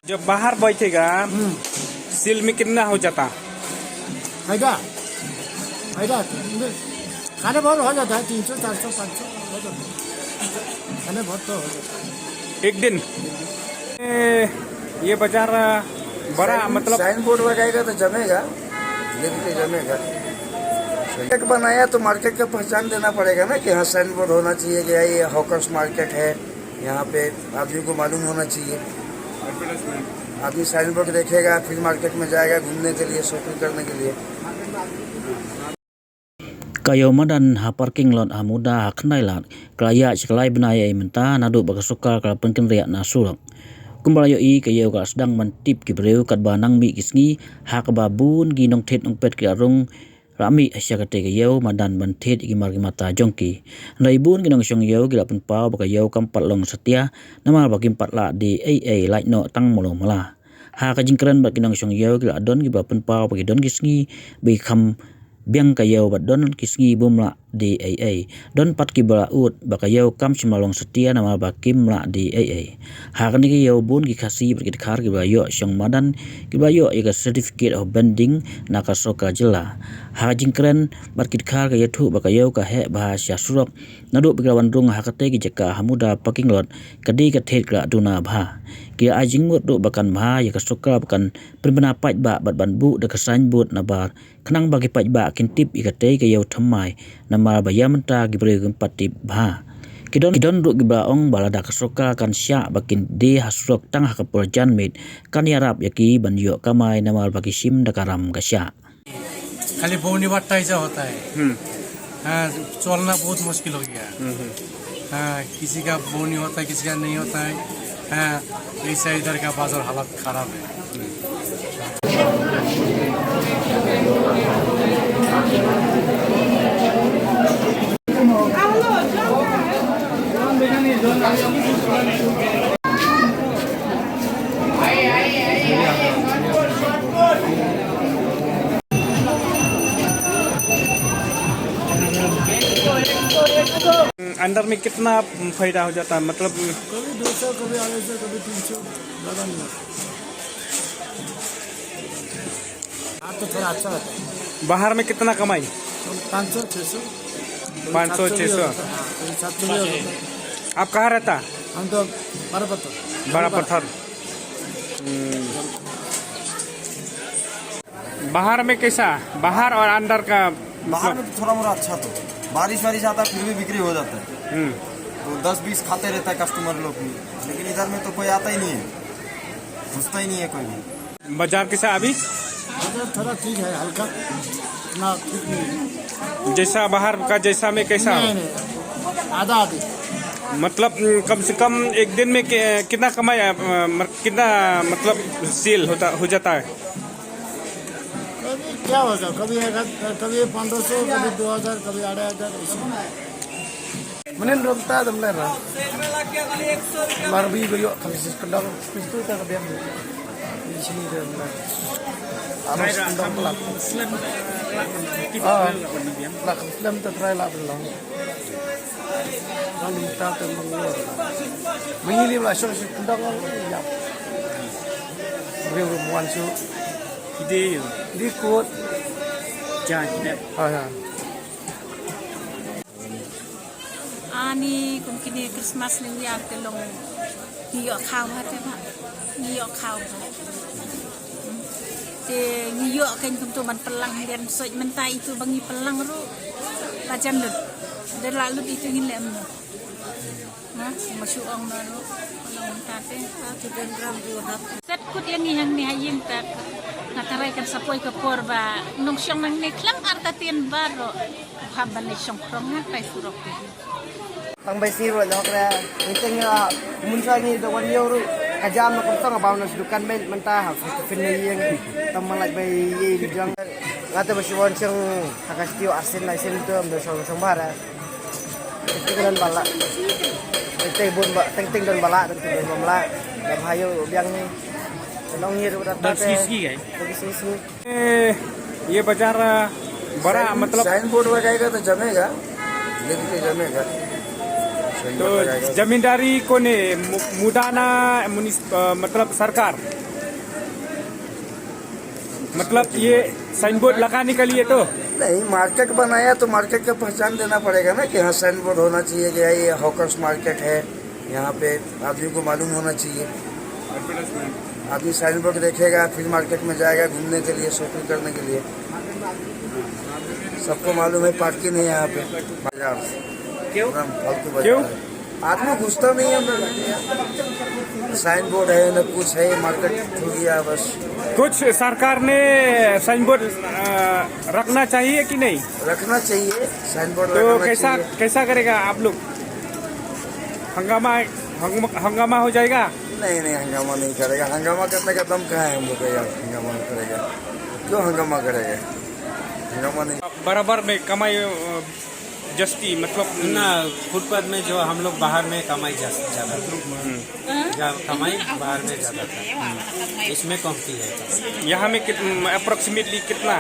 जब बाहर बैठेगा सील में कितना हो जाता? फायदा फायदा खाने भर हो जाता है 300 400 500 हो जाता है खाने भर तो हो जाता है एक दिन। ये बाजार बड़ा मतलब साइन बोर्ड लगाएगा तो जमेगा, धीरे धीरे जमेगा। एक बनाया तो मार्केट का पहचान देना पड़ेगा ना कि हाँ साइन बोर्ड होना चाहिए कि ये हॉकर्स मार्केट है, यहाँ पे आदमी को मालूम होना चाहिए। आदमी साइन बोर्ड देखेगा फिर मार्केट में जाएगा घूमने के लिए, शॉपिंग करने के लिए। Kayo madan ha parking lot ha muda ha khnai lat klaya chiklai benai ai menta nadu bakasuka kala penken riak na surak kumbalayo I kayo ka sedang mantip ki breu kat banang mi kisngi ha ka babun gi nong thet nong pet ki arung rami asya kate kayo madan bantet ki mar ki mata jongki nai bun gi nong syong yo gi lapen pau bakayo kam patlong setia nama bakim patla di ai like no tang molong mala ha ka jingkran bak ki nong syong yo gi adon gi lapen pau baki don kisngi bi kham biang kayo bat don kisngi bumla di AA don pat ki bala ut bakayo kam chimalong setia nama bakim la di AA hakani kayo bun ki khasi berkit khar ki bayo syong madan ki bayo ika certificate of bending nakasoka jela ha jingkren berkit khar kayo thu bakayo ka he bahasa surok nadu bigawan rung hakate ki jaka hamuda parking lot kadi ka thet kla duna bha ki ajing mut do bakan bha ya kasoka bakan perbena paj ba bat banbu da kasan but nabar kenang bagi paj ba kintip ikate kayo thamai nama bayamenta gibre patip bha kidon ru gibaong balada kasoka kan sya bakin de hasrok tang hakapur janmit kan yarap yaki banyo kamai nama bagi sim dakaram kasya खाली बोनी बट्टा ऐसा होता है हाँ चलना बहुत मुश्किल हो गया हाँ किसी का बोनी होता है किसी का नहीं होता है हाँ ऐसा इधर का बाजार हालत खराब है अंदर में कितना फायदा हो जाता है? मतलब कभी 200 कभी 250 कभी 300 ज़्यादा नहीं आप तो थोड़ा अच्छा होता है बाहर में कितना कमाई? 500 600 500 600। 700 भी होता है आप कहाँ रहता? हम तो बड़ा पत्थर बड़ा पत्थर। बाहर में कैसा? बाहर और अंदर का बाहर में तो थोड़ा मोड़ा अच्छा, तो बारिश वारिश आता है फिर भी बिक्री हो जाता है, तो 10-20 खाते रहता है कस्टमर लोग भी। लेकिन इधर में तो कोई आता ही नहीं है, घुसता ही नहीं है कोई भी। बाजार कैसा अभी? थोड़ा ठीक है, हल्का ना ठीक नहीं है। जैसा बाहर का जैसा में कैसा? नहीं आधा आधी मतलब कम से कम एक दिन में कितना कमाया, कितना मतलब सेल हो जाता है? कभी क्या होगा, कभी 1500 कभी 2000 कभी 2500 Menen rom ta dam lera marbi goyo khamis kendang pistu ta kabiam di sini dia amas kendang pelak pelak Islam ta try la belong lalu ta tengok mengili la so kendang ya beri rumuan su ide di kuat jangan ya Ani kung kini Christmas New Year telong ngiyo khao ha te ba ngiyo khao te ngiyo kan kum tu man pelang dan so menta itu bangi pelang ru pajam lut dan lalu itu ngilem ha masuk ong na ru pelang ta te ha tu dan ram tu ha set kut yang ni hayeng ta ngatarai kan sapoi ke por ba nong syong nang ne klang arta tien baro haban ne syong krong ha pai surok te Tang bay siro lo kaya iting munsa ni do wan yo ru kajam na kung abang na sudukan men manta ha finayeng tang malay bay ye bijang ngate ba siwon siyang hakastio asin na isin to am do song bara iting bala iting bun ba ting don bala don ting bala da hayo biang ni long ni ru ta ये बाजार बड़ा मतलब sign board लगाएगा तो जमेगा, धीरे धीरे जमेगा। सही तो बताएगा। जमींदारी कौन है, मुडाना मतलब सरकार, मतलब ये साइन बोर्ड लगाने के लिए तो नहीं, मार्केट बनाया तो मार्केट का पहचान देना पड़ेगा ना कि हाँ साइन बोर्ड होना चाहिए कि ये हॉकर्स मार्केट है, यहाँ पे आदमी को मालूम होना चाहिए। आदमी साइन बोर्ड देखेगा फिर मार्केट में जाएगा घूमने के लिए, शॉपिंग करने के लिए। सबको मालूम है पार्किंग है यहाँ पे बाजार, क्यों एकदम फालतू बाजार क्यों? है। आदमी घुसता नहीं है अंदर, साइन बोर्ड है न कुछ है, मार्केट खुल गया बस। कुछ सरकार ने साइन बोर्ड रखना चाहिए कि नहीं? रखना चाहिए साइन बोर्ड, तो लगाना कैसा चाहिए। कैसा करेगा आप लोग? हंगामा हो जाएगा? नहीं नहीं, हंगामा नहीं करेगा। हंगामा करने का दम कहाँ है हम लोग का यार, हंगामा करेगा? क्यों हंगामा करेगा? हंगामा नहीं। बराबर में कमाई जस्ती मतलब ना फुटपाथ में जो हम लोग बाहर में कमाई ज़्यादा कमाई बाहर में ज़्यादा था, इसमें कमती है। यहाँ में अप्रोक्सीमेटली कितना?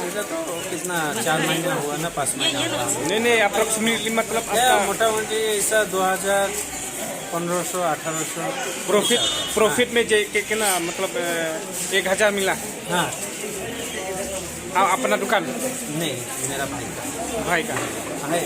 ऐसा तो कितना 4 महीना हुआ ना, 5 महीना हुआ। नहीं अप्रोक्सीमेटली मतलब मोटा मोटी ऐसा 2000, 1500, 1800 प्रॉफिट में कितना मतलब 1000 मिला? हाँ। अपना दुकान नहीं, मेरा भाई का भाई का है।